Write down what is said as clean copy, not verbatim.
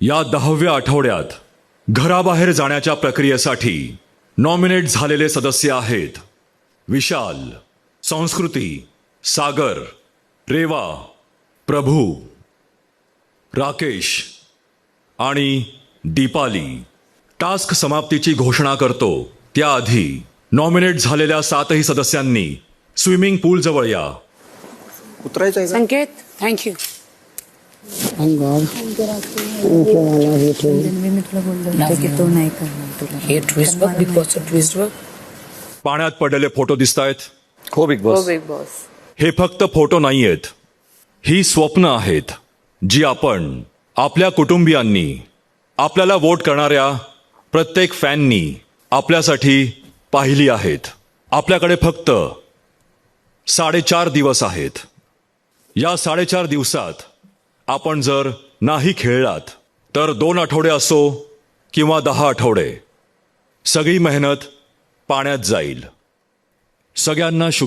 या 10व्या आठवड्यात घराबाहेर जाण्याच्या प्रक्रियेसाठी नॉमिनेट झालेले सदस्य आहेत विशाल, संस्कृती, सागर, रेवा, प्रभू, राकेश आणि दीपाली. टास्क समाप्तीची घोषणा करतो त्याआधी नॉमिनेट झालेल्या 7ही सदस्यांनी स्विमिंग पूल जवळ या. उतरायचं आहे का? संकेत, थँक्यू. हे ट्विस्ट बघ, बिग बॉसचं ट्विस्ट बघ. पाण्यात पडलेले फोटो दिसतायत. हो बिग हो बॉस. Big boss. हे फक्त फोटो नाहीयेत, ही स्वप्न आहेत जी आपण आपल्या कुटुंबियांनी, आपल्याला वोट करणाऱ्या प्रत्येक फॅननी आपल्यासाठी पाहिली आहेत. आपल्याकडे फक्त 4.5 दिवस आहेत. या 4.5 दिवसात आपण जर नाही खेळलात तर 2 आठवडे असो किंवा 10 आठवडे, सगळी मेहनत पाण्यात जाईल. सगळ्यांना शुभ